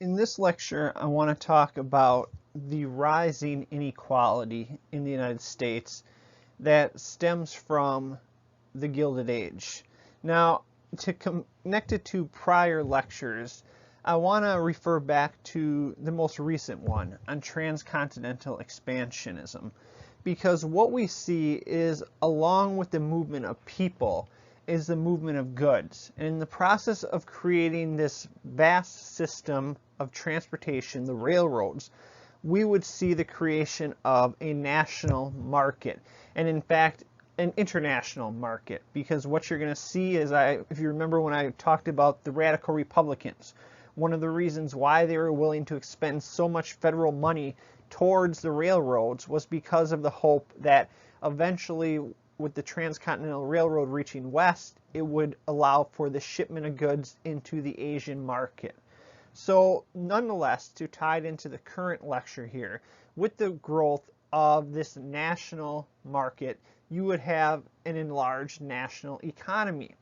In this lecture, I want to talk about the rising inequality in the United States that stems from the Gilded Age. Now, to connect it to prior lectures, I want to refer back to the most recent one on transcontinental expansionism, because what we see is, along with the movement of people, is the movement of goods. And in the process of creating this vast system of transportation, the railroads, we would see the creation of a national market, and in fact an international market, because what you're going to see is, if you remember when I talked about the radical Republicans, one of the reasons why they were willing to expend so much federal money towards the railroads was because of the hope that eventually, with the transcontinental railroad reaching west, it would allow for the shipment of goods into the Asian market. So nonetheless, to tie it into the current lecture here, with the growth of this national market, you would have an enlarged national economy.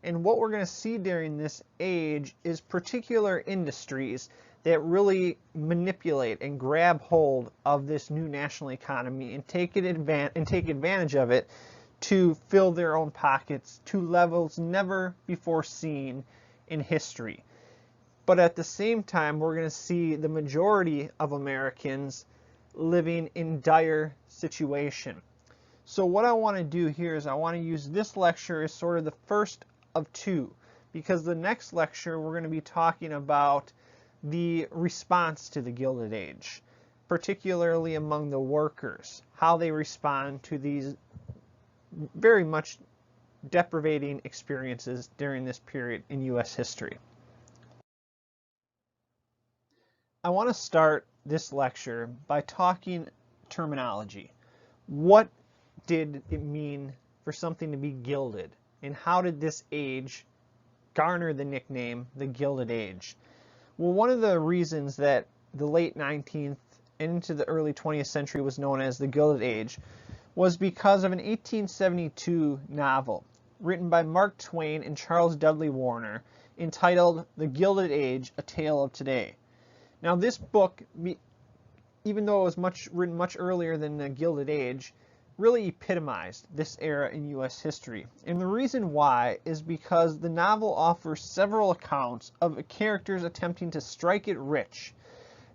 And what we're going to see during this age is particular industries that really manipulate and grab hold of this new national economy and take advantage of it to fill their own pockets to levels never before seen in history. But at the same time, we're going to see the majority of Americans living in dire situation. So what I want to do here is I want to use this lecture as sort of the first of two, because the next lecture we're going to be talking about the response to the Gilded Age, particularly among the workers, how they respond to these very much deprivating experiences during this period in U.S. history. I want to start this lecture by talking terminology. What did it mean for something to be gilded, and how did this age garner the nickname the Gilded Age? Well, one of the reasons that the late 19th and into the early 20th century was known as the Gilded Age was because of an 1872 novel written by Mark Twain and Charles Dudley Warner entitled The Gilded Age, A Tale of Today. Now this book, even though it was written much earlier than the Gilded Age, really epitomized this era in U.S. history. And the reason why is because the novel offers several accounts of characters attempting to strike it rich.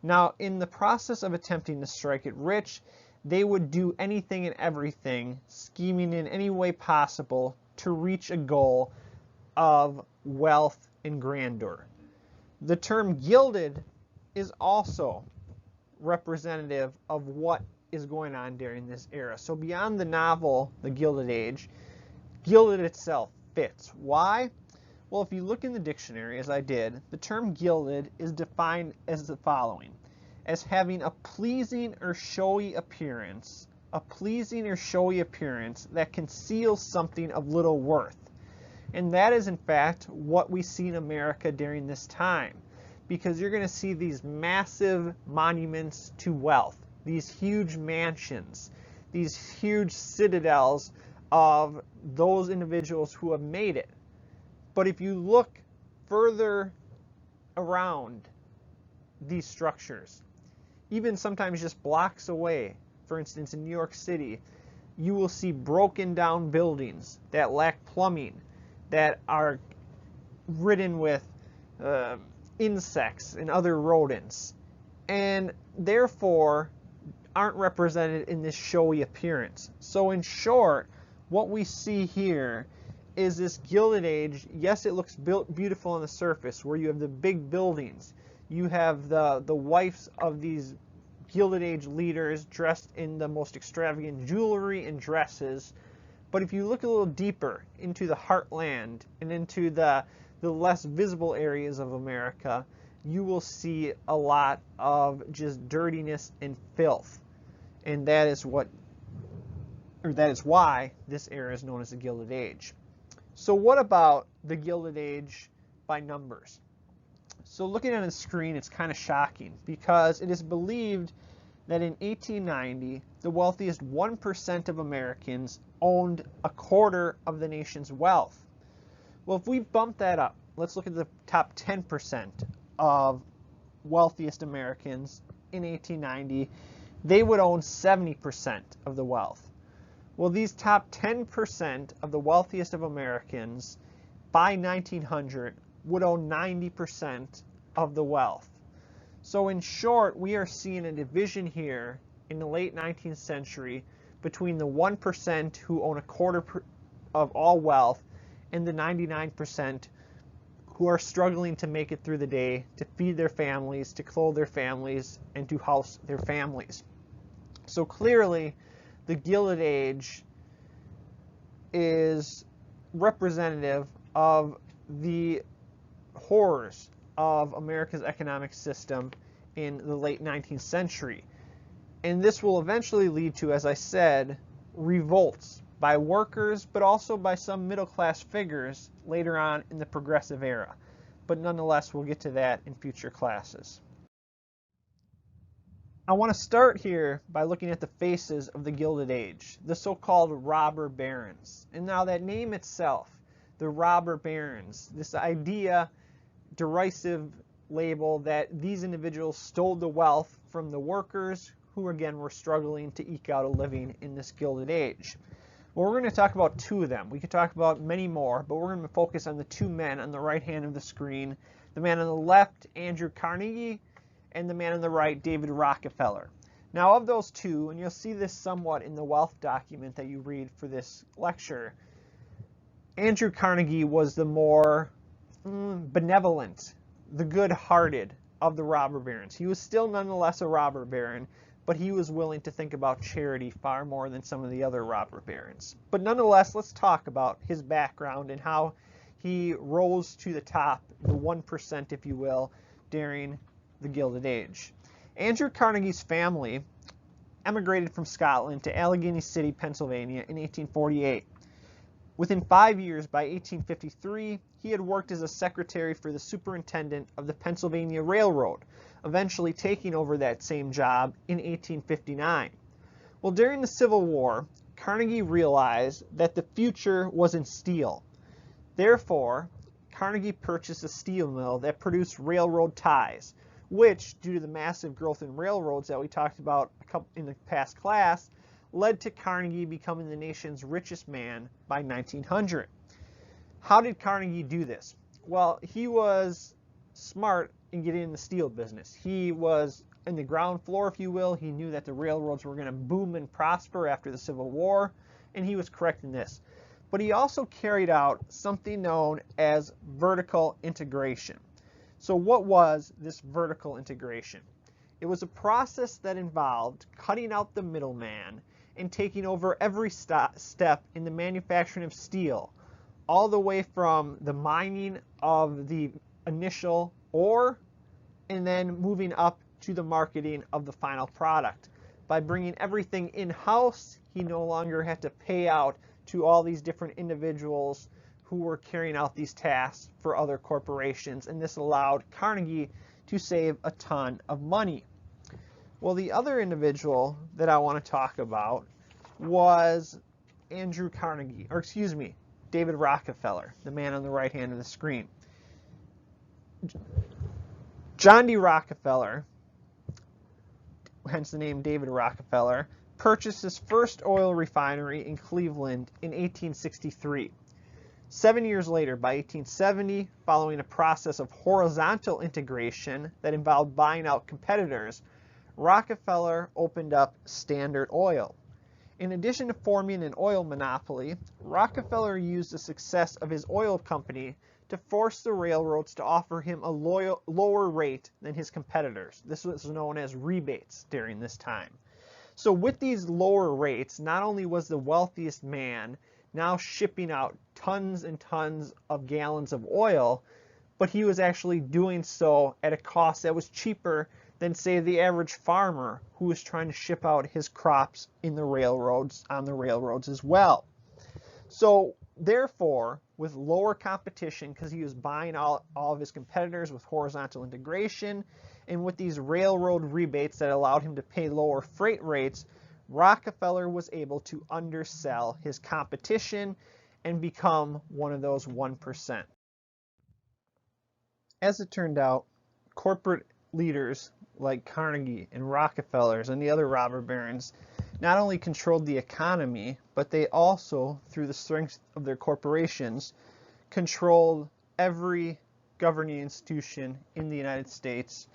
Now, in the process of attempting to strike it rich, they would do anything and everything, scheming in any way possible to reach a goal of wealth and grandeur. The term gilded is also representative of what is going on during this era. So beyond the novel, The Gilded Age, gilded itself fits. Why? Well, if you look in the dictionary, as I did, the term gilded is defined as the following: as having a pleasing or showy appearance, that conceals something of little worth. And that is in fact what we see in America during this time, because you're going to see these massive monuments to wealth, these huge mansions, these huge citadels of those individuals who have made it. But if you look further around these structures, even sometimes just blocks away, for instance in New York City, you will see broken down buildings that lack plumbing, that are ridden with insects and other rodents, and therefore aren't represented in this showy appearance. So in short, what we see here is this Gilded Age. Yes, it looks beautiful on the surface, where you have the big buildings, you have the wives of these Gilded Age leaders dressed in the most extravagant jewelry and dresses. But if you look a little deeper into the heartland and into the less visible areas of America, you will see a lot of just dirtiness and filth. And that is why this era is known as the Gilded Age. So what about the Gilded Age by numbers? So looking at the screen, it's kind of shocking, because it is believed that in 1890, the wealthiest 1% of Americans owned a quarter of the nation's wealth. Well, if we bump that up, let's look at the top 10% of wealthiest Americans in 1890, they would own 70% of the wealth. Well, these top 10% of the wealthiest of Americans by 1900 would own 90% of the wealth. So in short, we are seeing a division here in the late 19th century between the 1% who own a quarter of all wealth and the 99% who are struggling to make it through the day, to feed their families, to clothe their families, and to house their families. So clearly, the Gilded Age is representative of the horrors of America's economic system in the late 19th century. And this will eventually lead to, as I said, revolts by workers, but also by some middle-class figures later on in the Progressive Era. But nonetheless, we'll get to that in future classes. I want to start here by looking at the faces of the Gilded Age, the so-called robber barons. And now that name itself, the robber barons, this idea, derisive label that these individuals stole the wealth from the workers who again were struggling to eke out a living in this Gilded Age. Well, we're going to talk about two of them. We could talk about many more, but we're going to focus on the two men on the right hand of the screen. The man on the left, Andrew Carnegie, and the man on the right, David Rockefeller. Now of those two, and you'll see this somewhat in the wealth document that you read for this lecture, Andrew Carnegie was the more benevolent, the good-hearted of the robber barons. He was still nonetheless a robber baron, but he was willing to think about charity far more than some of the other robber barons. But nonetheless, let's talk about his background and how he rose to the top, the 1%, if you will, during the Gilded Age. Andrew Carnegie's family emigrated from Scotland to Allegheny City, Pennsylvania in 1848. Within 5 years, by 1853, he had worked as a secretary for the superintendent of the Pennsylvania Railroad, eventually taking over that same job in 1859. Well, during the Civil War, Carnegie realized that the future was in steel. Therefore, Carnegie purchased a steel mill that produced railroad ties, which, due to the massive growth in railroads that we talked about in the past class, led to Carnegie becoming the nation's richest man by 1900. How did Carnegie do this? Well, he was smart in getting in the steel business. He was in the ground floor, if you will. He knew that the railroads were going to boom and prosper after the Civil War, and he was correct in this. But he also carried out something known as vertical integration. So what was this vertical integration? It was a process that involved cutting out the middleman and taking over every step in the manufacturing of steel, all the way from the mining of the initial ore and then moving up to the marketing of the final product. By bringing everything in-house, he no longer had to pay out to all these different individuals who were carrying out these tasks for other corporations, and this allowed Carnegie to save a ton of money. Well, the other individual that I want to talk about was David Rockefeller, the man on the right hand of the screen. John D. Rockefeller, hence the name David Rockefeller, purchased his first oil refinery in Cleveland in 1863. 7 years later, by 1870, following a process of horizontal integration that involved buying out competitors, Rockefeller opened up Standard Oil. In addition to forming an oil monopoly, Rockefeller used the success of his oil company to force the railroads to offer him a lower rate than his competitors. This was known as rebates during this time. So with these lower rates, not only was the wealthiest man now shipping out tons and tons of gallons of oil, but he was actually doing so at a cost that was cheaper than, say, the average farmer who was trying to ship out his crops on the railroads as well. So therefore, with lower competition, because he was buying all of his competitors with horizontal integration, and with these railroad rebates that allowed him to pay lower freight rates, Rockefeller was able to undersell his competition and become one of those 1%. As it turned out, corporate leaders like Carnegie and Rockefellers and the other robber barons not only controlled the economy, but they also, through the strength of their corporations, controlled every governing institution in the United States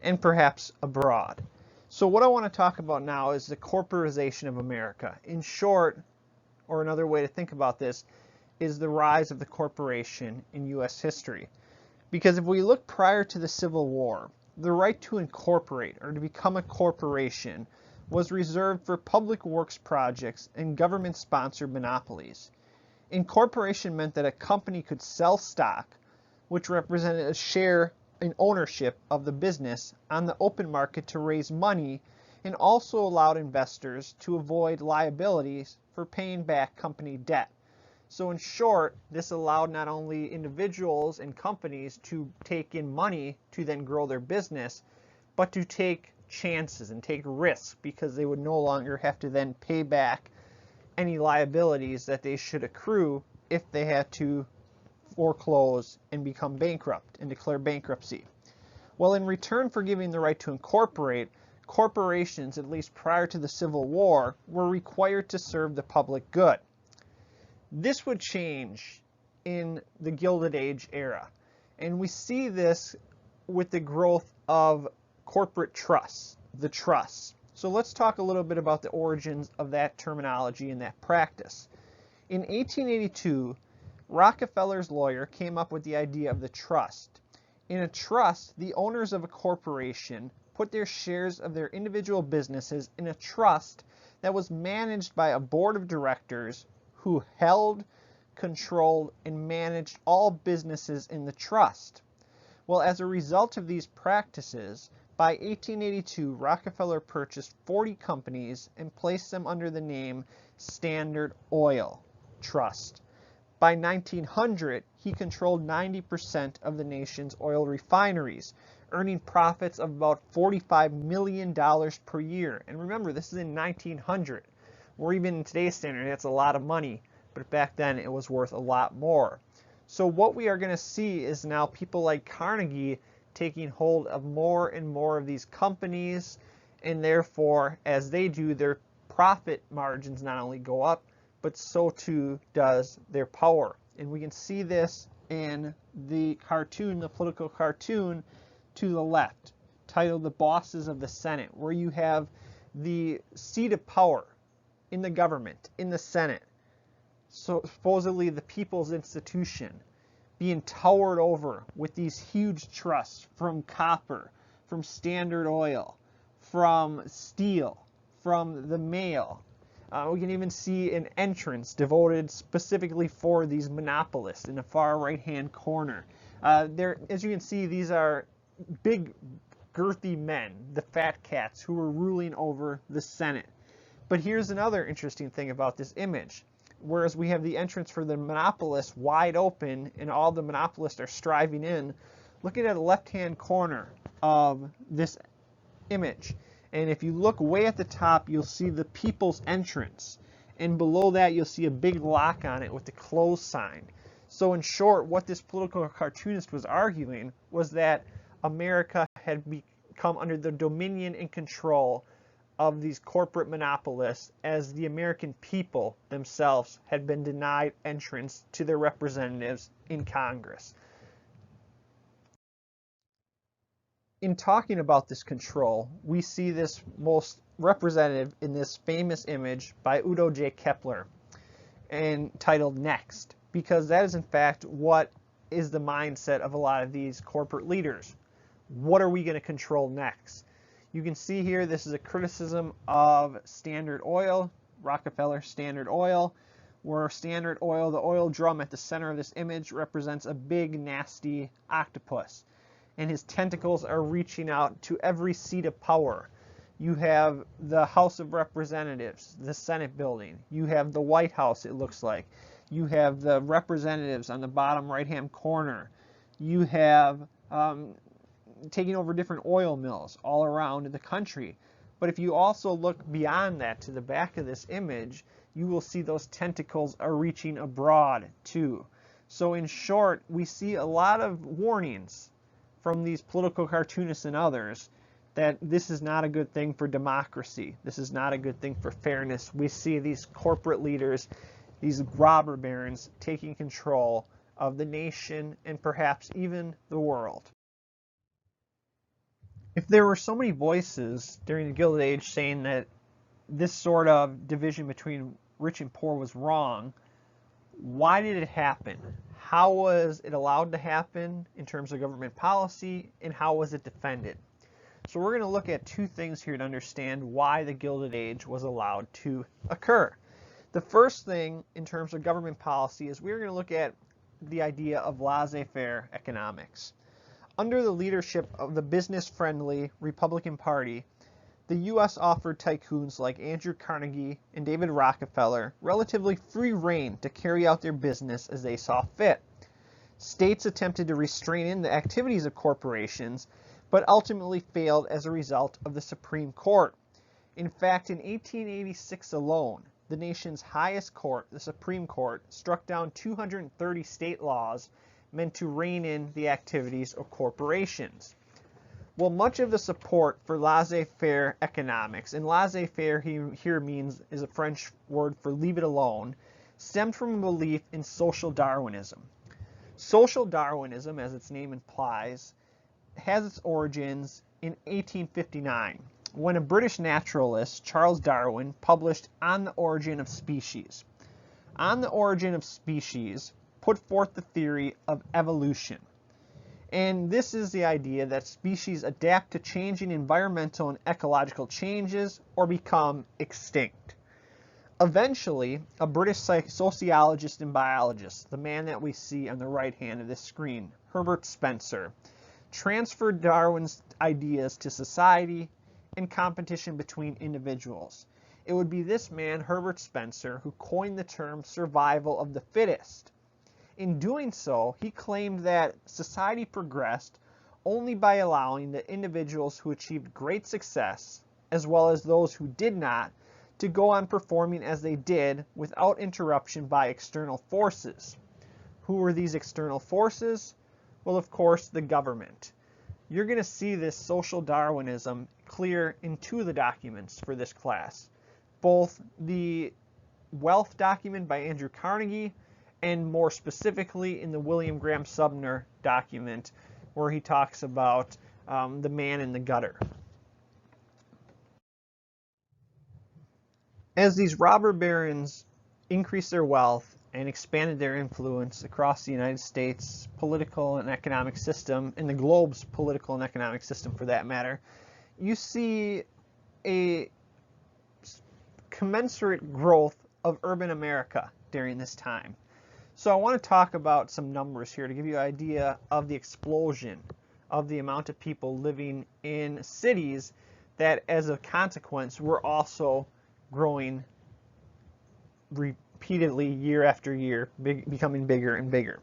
and perhaps abroad. So what I want to talk about now is the corporatization of America. In short, or another way to think about this, is the rise of the corporation in U.S. history. Because if we look prior to the Civil War, the right to incorporate or to become a corporation was reserved for public works projects and government-sponsored monopolies. Incorporation meant that a company could sell stock, which represented a share in ownership of the business on the open market to raise money, and also allowed investors to avoid liabilities for paying back company debt. So in short, this allowed not only individuals and companies to take in money to then grow their business, but to take chances and take risks, because they would no longer have to then pay back any liabilities that they should accrue if they had to foreclose and become bankrupt and declare bankruptcy. Well, in return for giving the right to incorporate, corporations, at least prior to the Civil War, were required to serve the public good. This would change in the Gilded Age era, and we see this with the growth of corporate trusts, the trusts. So let's talk a little bit about the origins of that terminology and that practice. In 1882, Rockefeller's lawyer came up with the idea of the trust. In a trust, the owners of a corporation put their shares of their individual businesses in a trust that was managed by a board of directors who held, controlled, and managed all businesses in the trust. Well, as a result of these practices, by 1882, Rockefeller purchased 40 companies and placed them under the name Standard Oil Trust. By 1900, he controlled 90% of the nation's oil refineries, earning profits of about $45 million per year. And remember, this is in 1900. Or even in today's standard, that's a lot of money, but back then it was worth a lot more. So what we are going to see is now people like Carnegie taking hold of more and more of these companies, and therefore, as they do, their profit margins not only go up, but so too does their power. And we can see this in the cartoon, the political cartoon to the left, titled The Bosses of the Senate, where you have the seat of power in the government, in the Senate, so supposedly the people's institution, being towered over with these huge trusts from copper, from Standard Oil, from steel, from the mail. We can even see an entrance devoted specifically for these monopolists in the far right-hand corner. As you can see, these are big, girthy men, the fat cats, who were ruling over the Senate. But here's another interesting thing about this image. Whereas we have the entrance for the monopolists wide open and all the monopolists are striving in, look at the left-hand corner of this image. And if you look way at the top, you'll see the people's entrance. And below that, you'll see a big lock on it with the close sign. So in short, what this political cartoonist was arguing was that America had become under the dominion and control of these corporate monopolists, as the American people themselves had been denied entrance to their representatives in Congress. In talking about this control, we see this most representative in this famous image by Udo J. Kepler, and titled Next, because that is in fact what is the mindset of a lot of these corporate leaders. What are we going to control next? You can see here, this is a criticism of Standard Oil, Rockefeller Standard Oil, where Standard Oil, the oil drum at the center of this image, represents a big, nasty octopus. And his tentacles are reaching out to every seat of power. You have the House of Representatives, the Senate building. You have the White House, it looks like. You have the representatives on the bottom right-hand corner. You have taking over different oil mills all around the country. But if you also look beyond that to the back of this image, you will see those tentacles are reaching abroad too. So in short, we see a lot of warnings from these political cartoonists and others that this is not a good thing for democracy. This is not a good thing for fairness. We see these corporate leaders, these robber barons, taking control of the nation and perhaps even the world. If there were so many voices during the Gilded Age saying that this sort of division between rich and poor was wrong, why did it happen? How was it allowed to happen in terms of government policy, and how was it defended? So we're going to look at two things here to understand why the Gilded Age was allowed to occur. The first thing in terms of government policy is we're going to look at the idea of laissez-faire economics. Under the leadership of the business-friendly Republican Party, the U.S. offered tycoons like Andrew Carnegie and David Rockefeller relatively free rein to carry out their business as they saw fit. States attempted to restrain in the activities of corporations, but ultimately failed as a result of the Supreme Court. In fact, in 1886 alone, the nation's highest court, the Supreme Court, struck down 230 state laws meant to rein in the activities of corporations. Well, much of the support for laissez-faire economics, and laissez-faire here means is a French word for leave it alone, stemmed from a belief in social Darwinism. Social Darwinism, as its name implies, has its origins in 1859, when a British naturalist, Charles Darwin, published On the Origin of Species. On the Origin of Species put forth the theory of evolution. And this is the idea that species adapt to changing environmental and ecological changes or become extinct. Eventually, a British sociologist and biologist, the man that we see on the right hand of this screen, Herbert Spencer, transferred Darwin's ideas to society and competition between individuals. It would be this man, Herbert Spencer, who coined the term survival of the fittest. In doing so, he claimed that society progressed only by allowing the individuals who achieved great success, as well as those who did not, to go on performing as they did without interruption by external forces. Who were these external forces? Well, of course, the government. You're going to see this social Darwinism clear in two of the documents for this class, both the Wealth document by Andrew Carnegie and more specifically in the William Graham Sumner document where he talks about the man in the gutter. As these robber barons increased their wealth and expanded their influence across the United States political and economic system, and the globe's political and economic system for that matter, you see a commensurate growth of urban America during this time. So I want to talk about some numbers here to give you an idea of the explosion of the amount of people living in cities that, as a consequence, were also growing repeatedly year after year, becoming bigger and bigger.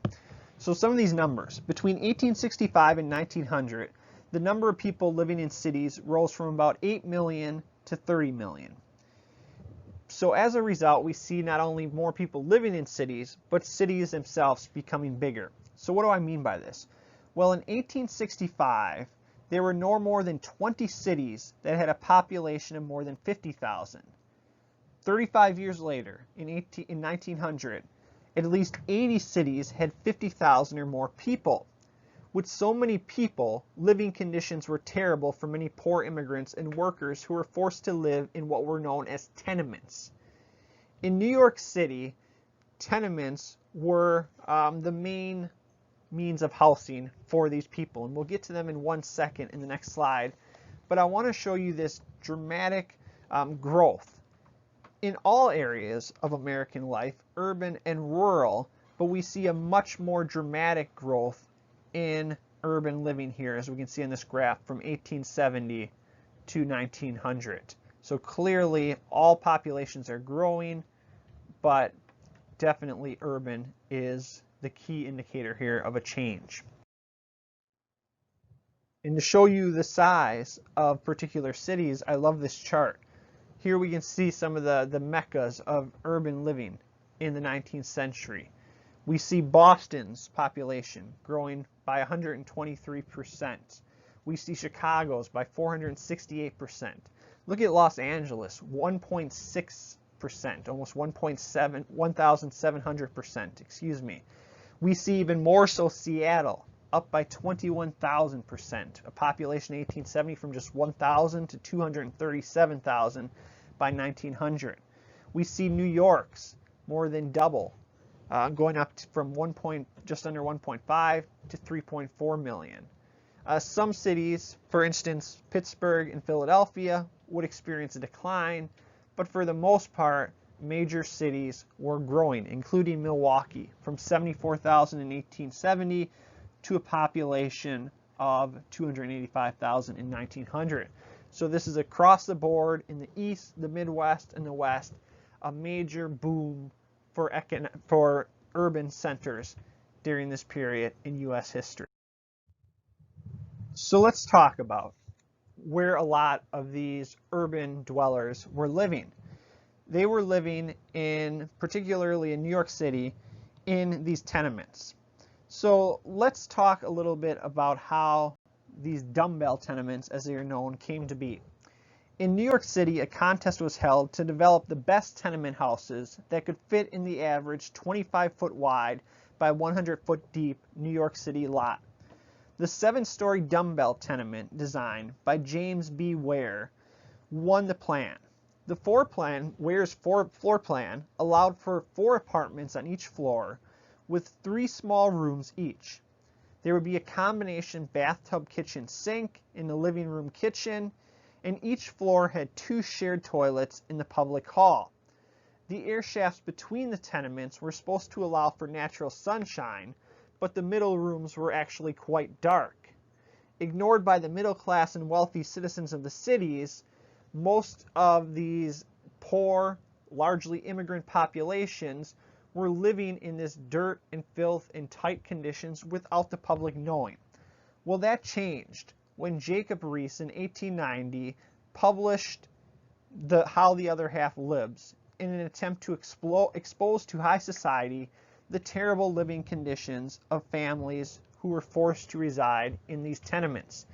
So some of these numbers. Between 1865 and 1900, the number of people living in cities rose from about 8 million to 30 million. So as a result, we see not only more people living in cities, but cities themselves becoming bigger. So what do I mean by this? Well, in 1865, there were no more than 20 cities that had a population of more than 50,000. 35 years later, in 1900, at least 80 cities had 50,000 or more people. With so many people, living conditions were terrible for many poor immigrants and workers who were forced to live in what were known as tenements. In New York City, tenements were the main means of housing for these people, and we'll get to them in 1 second in the next slide. But I want to show you this dramatic growth in all areas of American life, urban and rural, but we see a much more dramatic growth in urban living here, as we can see on this graph, from 1870 to 1900. So clearly all populations are growing, but definitely urban is the key indicator here of a change. And to show you the size of particular cities, I love this chart. Here we can see some of the meccas of urban living in the 19th century. We see Boston's population growing by 123%. We see Chicago's by 468%. Look at Los Angeles, 1.6%, almost 1,700%, excuse me. We see even more so Seattle, up by 21,000%, a population in 1870 from just 1,000 to 237,000 by 1900. We see New York's more than double, going up from just under 1.5 to 3.4 million. Some cities, for instance, Pittsburgh and Philadelphia, would experience a decline, but for the most part, major cities were growing, including Milwaukee, from 74,000 in 1870 to a population of 285,000 in 1900. So this is across the board in the East, the Midwest, and the West, a major boom for urban centers during this period in U.S. history. So let's talk about where a lot of these urban dwellers were living. They were living particularly in New York City, in these tenements. So let's talk a little bit about how these dumbbell tenements, as they are known, came to be. In New York City, a contest was held to develop the best tenement houses that could fit in the average 25-foot wide by 100-foot deep New York City lot. The 7-story dumbbell tenement design by James B. Ware won the plan. The Ware's floor plan allowed for 4 apartments on each floor with 3 small rooms each. There would be a combination bathtub kitchen sink in the living room kitchen, and each floor had 2 shared toilets in the public hall. The air shafts between the tenements were supposed to allow for natural sunshine, but the middle rooms were actually quite dark. Ignored by the middle class and wealthy citizens of the cities, most of these poor, largely immigrant populations were living in this dirt and filth and tight conditions without the public knowing. Well, that changed when Jacob Riis in 1890 published How the Other Half Lives in an attempt to expose to high society the terrible living conditions of families who were forced to reside in these tenements.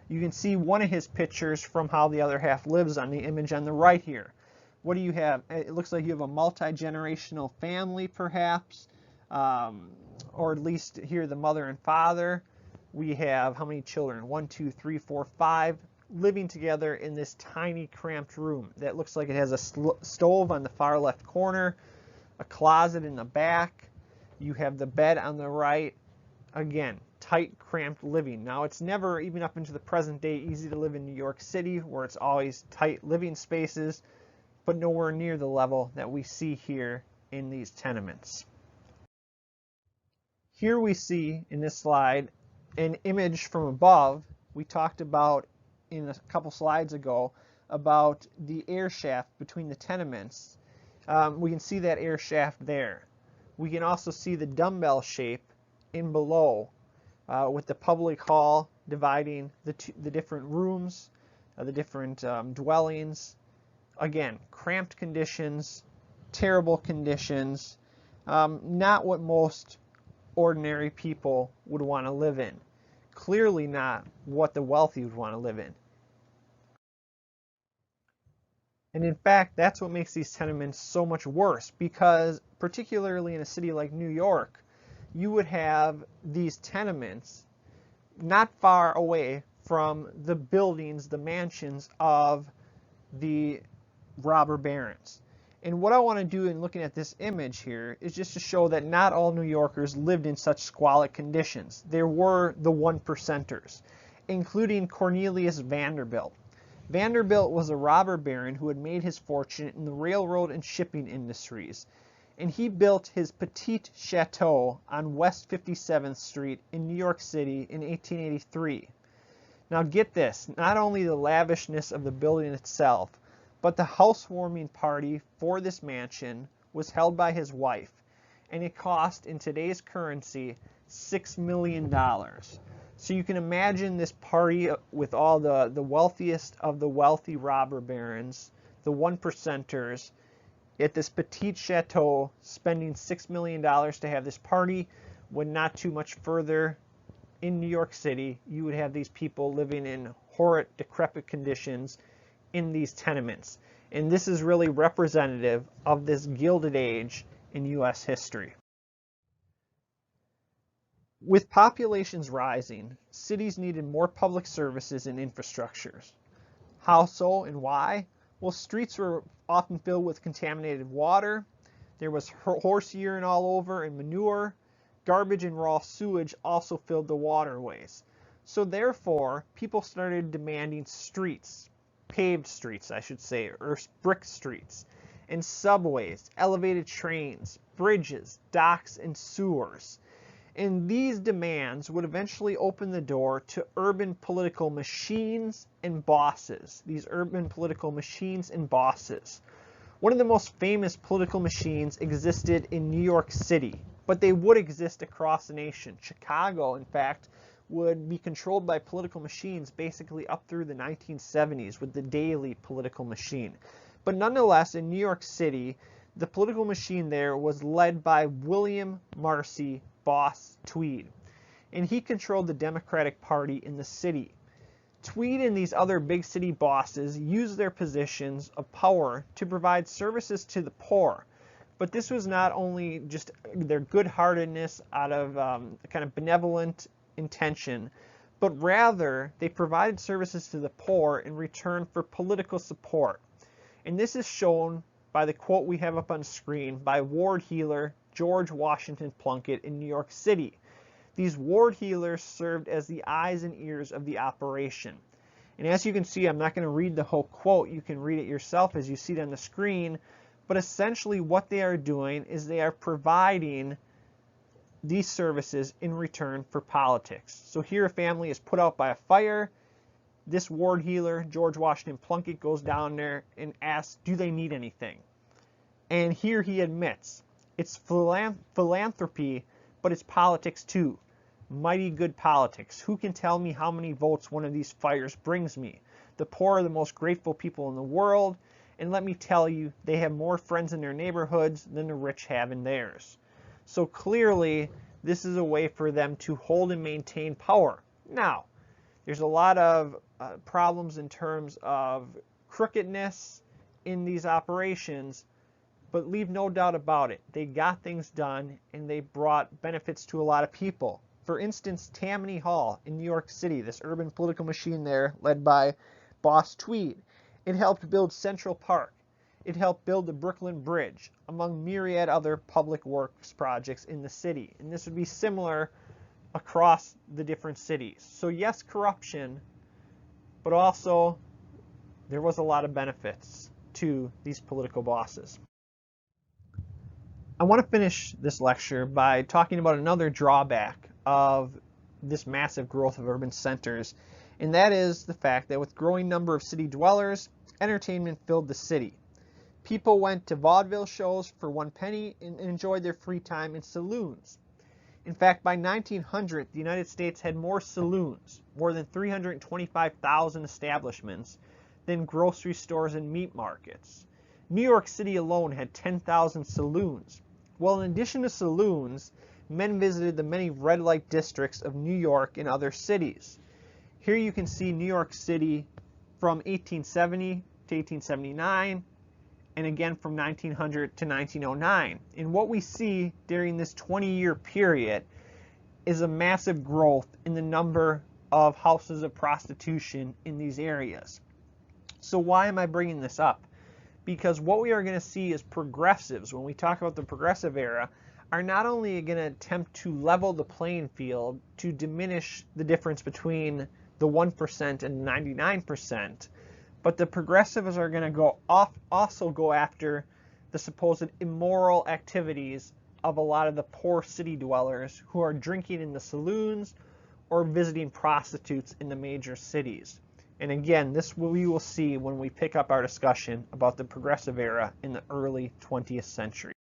You can see one of his pictures from How the Other Half Lives on the image on the right here. What do you have? It looks like you have a multi-generational family, perhaps, or at least here the mother and father. We have how many children? 1, 2, 3, 4, 5 living together in this tiny cramped room that looks like it has a stove on the far left corner, a closet in the back. You have the bed on the right. Again, tight, cramped living. Now, it's never, even up into the present day, easy to live in New York City, where it's always tight living spaces, but nowhere near the level that we see here in these tenements. Here we see in this slide an image from above. We talked about in a couple slides ago about the air shaft between the tenements. We can see that air shaft there. We can also see the dumbbell shape in below with the public hall dividing the different rooms, the different dwellings. Again, cramped conditions, terrible conditions, not what most ordinary people would want to live in. Clearly not what the wealthy would want to live in. And in fact, that's what makes these tenements so much worse, because particularly in a city like New York, you would have these tenements not far away from the buildings, the mansions of the robber barons. And what I want to do in looking at this image here is just to show that not all New Yorkers lived in such squalid conditions. There were the 1%ers, including Cornelius Vanderbilt. Vanderbilt was a robber baron who had made his fortune in the railroad and shipping industries, and he built his Petit Chateau on West 57th Street in New York City in 1883. Now get this, not only the lavishness of the building itself, but the housewarming party for this mansion was held by his wife, and it cost, in today's currency, $6 million. So you can imagine this party with all the wealthiest of the wealthy robber barons, the 1%ers, at this Petit Chateau, spending $6 million to have this party, when not too much further in New York City, you would have these people living in horrid, decrepit conditions in these tenements. And this is really representative of this Gilded Age in U.S. history. With populations rising, cities needed more public services and infrastructures. How so and why? Well, streets were often filled with contaminated water. There was horse urine all over and manure. Garbage and raw sewage also filled the waterways. So therefore, people started demanding streets, paved streets, I should say, or brick streets, and subways, elevated trains, bridges, docks, and sewers. And these demands would eventually open the door to urban political machines and bosses. These urban political machines and bosses. One of the most famous political machines existed in New York City, but they would exist across the nation. Chicago, in fact, would be controlled by political machines basically up through the 1970s with the daily political machine. But nonetheless, in New York City, the political machine there was led by William Marcy Boss Tweed, and he controlled the Democratic Party in the city. Tweed and these other big city bosses used their positions of power to provide services to the poor. But this was not only just their good-heartedness out of kind of benevolent intention, but rather they provided services to the poor in return for political support. And this is shown by the quote we have up on screen by ward healer George Washington Plunkett in New York City. These ward healers served as the eyes and ears of the operation. And as you can see, I'm not going to read the whole quote. You can read it yourself as you see it on the screen. But essentially what they are doing is they are providing these services in return for politics. So here a family is put out by a fire. This ward healer, George Washington Plunkett, goes down there and asks, do they need anything? And here he admits, it's philanthropy, but it's politics too. Mighty good politics. Who can tell me how many votes one of these fires brings me? The poor are the most grateful people in the world, and let me tell you, they have more friends in their neighborhoods than the rich have in theirs. So clearly, this is a way for them to hold and maintain power. Now, there's a lot of problems in terms of crookedness in these operations, but leave no doubt about it. They got things done and they brought benefits to a lot of people. For instance, Tammany Hall in New York City, this urban political machine there led by Boss Tweed. It helped build Central Park. It helped build the Brooklyn Bridge, among myriad other public works projects in the city. And this would be similar across the different cities. So yes, corruption, but also there was a lot of benefits to these political bosses. I want to finish this lecture by talking about another drawback of this massive growth of urban centers, and that is the fact that with growing number of city dwellers, entertainment filled the city. People went to vaudeville shows for 1 penny and enjoyed their free time in saloons. In fact, by 1900, the United States had more saloons, more than 325,000 establishments, than grocery stores and meat markets. New York City alone had 10,000 saloons. Well, in addition to saloons, men visited the many red light districts of New York and other cities. Here you can see New York City from 1870 to 1879, and again from 1900 to 1909. And what we see during this 20-year period is a massive growth in the number of houses of prostitution in these areas. So why am I bringing this up? Because what we are going to see is progressives, when we talk about the progressive era, are not only going to attempt to level the playing field to diminish the difference between the 1% and 99%, but the progressives are going to also go after the supposed immoral activities of a lot of the poor city dwellers who are drinking in the saloons or visiting prostitutes in the major cities. And again, this we will see when we pick up our discussion about the progressive era in the early 20th century.